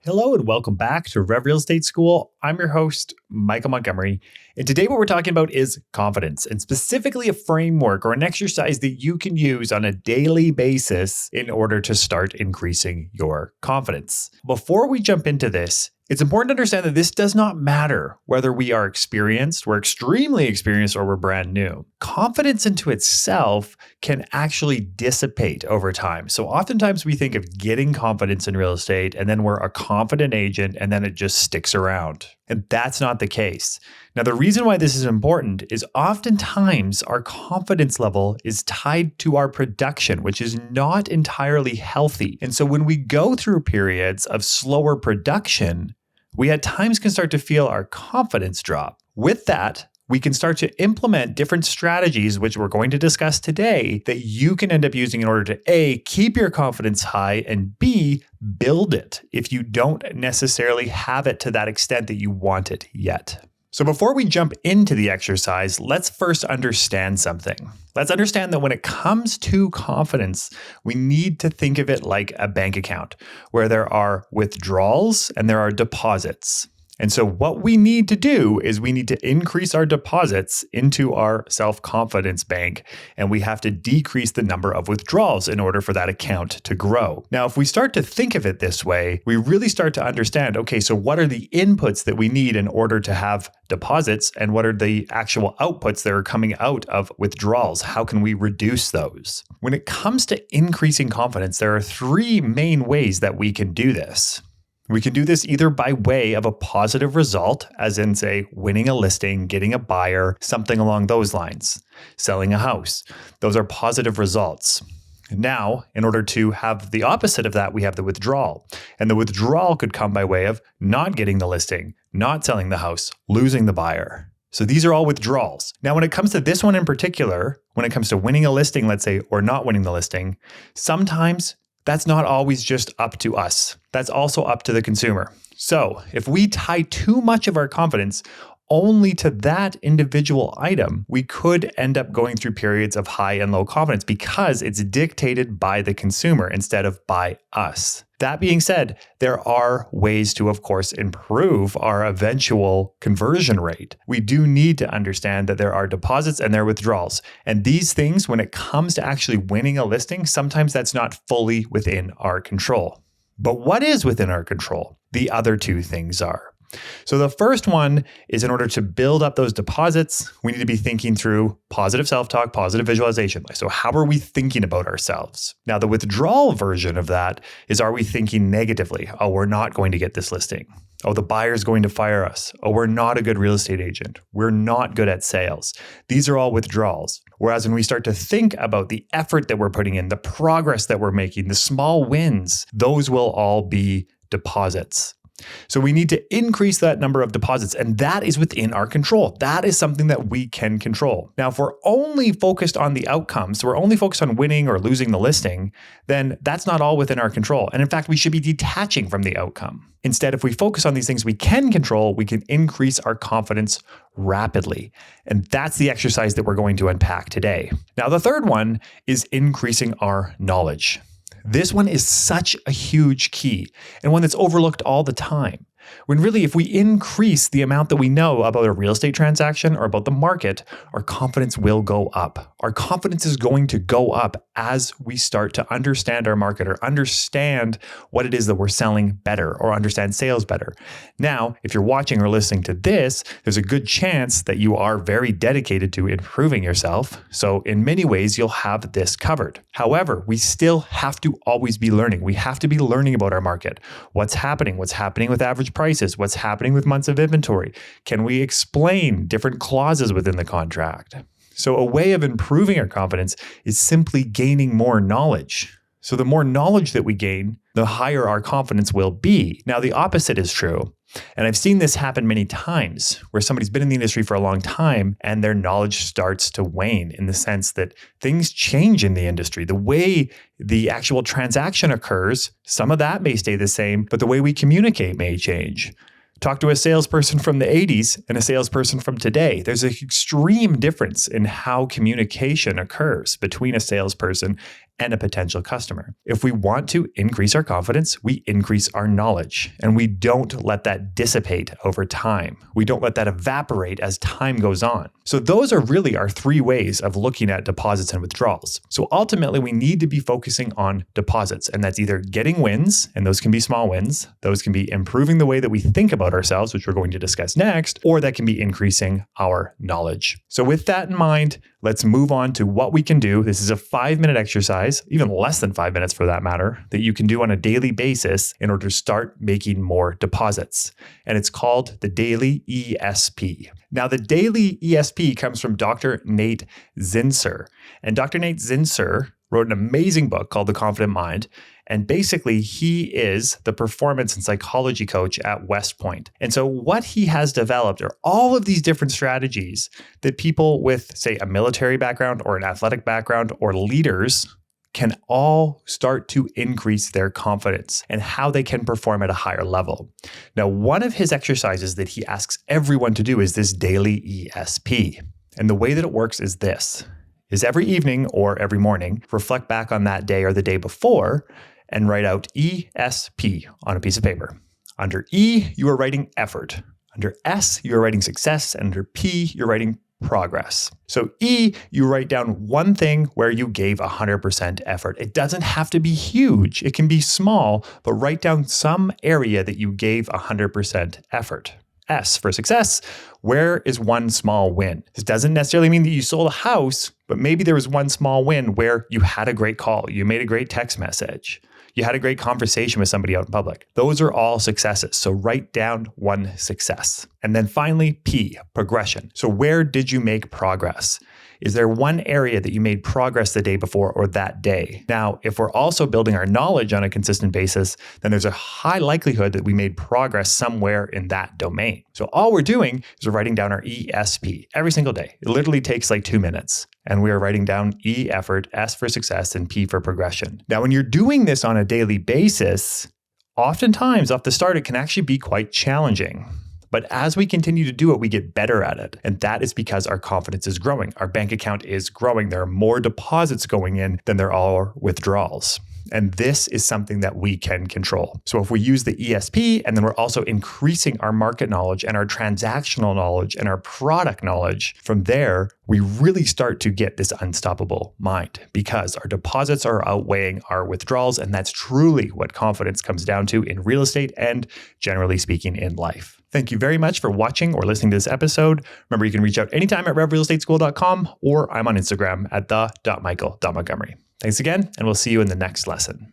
Hello and welcome back to Rev Real Estate School. I'm your host, Michael Montgomery. And today what we're talking about is confidence, and specifically a framework or an exercise that you can use on a daily basis in order to start increasing your confidence. Before we jump into this, it's important to understand that this does not matter whether we are experienced, we're extremely experienced, or we're brand new. Confidence into itself can actually dissipate over time. So oftentimes we think of getting confidence in real estate and then we're a confident agent and then it just sticks around. And that's not the case. Now, the reason why this is important is oftentimes our confidence level is tied to our production, which is not entirely healthy. And so when we go through periods of slower production, we at times can start to feel our confidence drop. With that, we can start to implement different strategies, which we're going to discuss today, that you can end up using in order to A, keep your confidence high, and B, build it if you don't necessarily have it to that extent that you want it yet. So before we jump into the exercise, let's first understand something. Let's understand that when it comes to confidence, we need to think of it like a bank account where there are withdrawals and there are deposits. And so what we need to do is we need to increase our deposits into our self-confidence bank, and we have to decrease the number of withdrawals in order for that account to grow. Now, if we start to think of it this way, we really start to understand, okay, so what are the inputs that we need in order to have deposits, and what are the actual outputs that are coming out of withdrawals? How can we reduce those? When it comes to increasing confidence, there are three main ways that we can do this. We can do this either by way of a positive result, as in, say, winning a listing, getting a buyer, something along those lines, selling a house. Those are positive results. Now, in order to have the opposite of that, we have the withdrawal. And the withdrawal could come by way of not getting the listing, not selling the house, losing the buyer. So these are all withdrawals. Now, when it comes to this one in particular, when it comes to winning a listing, let's say, or not winning the listing, sometimes that's not always just up to us. That's also up to the consumer. So if we tie too much of our confidence only to that individual item, we could end up going through periods of high and low confidence because it's dictated by the consumer instead of by us. That being said, there are ways to, of course, improve our eventual conversion rate. We do need to understand that there are deposits and there are withdrawals. And these things, when it comes to actually winning a listing, sometimes that's not fully within our control. But what is within our control? The other two things are. So the first one is, in order to build up those deposits, we need to be thinking through positive self-talk, positive visualization. So how are we thinking about ourselves? Now, the withdrawal version of that is, are we thinking negatively? Oh, we're not going to get this listing. Oh, the buyer's going to fire us. Oh, we're not a good real estate agent. We're not good at sales. These are all withdrawals. Whereas when we start to think about the effort that we're putting in, the progress that we're making, the small wins, those will all be deposits. So we need to increase that number of deposits, and that is within our control. That is something that we can control. Now, if we're only focused on the outcomes, so we're only focused on winning or losing the listing, then that's not all within our control. And in fact, we should be detaching from the outcome. Instead, if we focus on these things we can control, we can increase our confidence rapidly. And that's the exercise that we're going to unpack today. Now, the third one is increasing our knowledge. This one is such a huge key and one that's overlooked all the time. When really, if we increase the amount that we know about a real estate transaction or about the market, our confidence will go up. Our confidence is going to go up as we start to understand our market or understand what it is that we're selling better or understand sales better. Now, if you're watching or listening to this, there's a good chance that you are very dedicated to improving yourself. So in many ways, you'll have this covered. However, we still have to always be learning. We have to be learning about our market. What's happening with average prices, what's happening with months of inventory. Can we explain different clauses within the contract? So a way of improving our confidence is simply gaining more knowledge. So the more knowledge that we gain, the higher our confidence will be. Now, the opposite is true. And I've seen this happen many times where somebody's been in the industry for a long time and their knowledge starts to wane, in the sense that things change in the industry. The way the actual transaction occurs, some of that may stay the same, but the way we communicate may change. Talk to a salesperson from the 80s and a salesperson from today. There's an extreme difference in how communication occurs between a salesperson and a potential customer. If we want to increase our confidence, we increase our knowledge, and we don't let that dissipate over time. We don't let that evaporate as time goes on. So those are really our three ways of looking at deposits and withdrawals. So ultimately, we need to be focusing on deposits, and that's either getting wins, and those can be small wins. Those can be improving the way that we think about ourselves, which we're going to discuss next, or that can be increasing our knowledge. So with that in mind, let's move on to what we can do. This is a 5-minute exercise, even less than 5 minutes for that matter, that you can do on a daily basis in order to start making more deposits. And it's called the Daily ESP. Now, the Daily ESP comes from Dr. Nate Zinsser. And Dr. Nate Zinsser wrote an amazing book called The Confident Mind. And basically, he is the performance and psychology coach at West Point. And so what he has developed are all of these different strategies that people with, say, a military background or an athletic background or leaders can all start to increase their confidence and how they can perform at a higher level. Now, one of his exercises that he asks everyone to do is this daily ESP. And the way that it works is this, is every evening or every morning, reflect back on that day or the day before and write out ESP on a piece of paper. Under E, you are writing effort. Under S, you are writing success. And under P, you're writing progress. So E, you write down one thing where you gave 100% effort. It doesn't have to be huge. It can be small, but write down some area that you gave 100% effort. S for success, where is one small win? This doesn't necessarily mean that you sold a house, but maybe there was one small win where you had a great call, you made a great text message, you had a great conversation with somebody out in public. Those are all successes. So write down one success. And then finally, P, progression. So where did you make progress? Is there one area that you made progress the day before or that day? Now, if we're also building our knowledge on a consistent basis, then there's a high likelihood that we made progress somewhere in that domain. So all we're doing is we're writing down our ESP every single day. It literally takes like 2 minutes. And we are writing down E, effort, S for success, and P for progression. Now, when you're doing this on a daily basis, oftentimes off the start, it can actually be quite challenging. But as we continue to do it, we get better at it. And that is because our confidence is growing. Our bank account is growing. There are more deposits going in than there are withdrawals. And this is something that we can control. So if we use the ESP, and then we're also increasing our market knowledge and our transactional knowledge and our product knowledge, from there, we really start to get this unstoppable mind because our deposits are outweighing our withdrawals. And that's truly what confidence comes down to in real estate and generally speaking in life. Thank you very much for watching or listening to this episode. Remember, you can reach out anytime at revrealestateschool.com or I'm on Instagram at the.michael.montgomery. Thanks again, and we'll see you in the next lesson.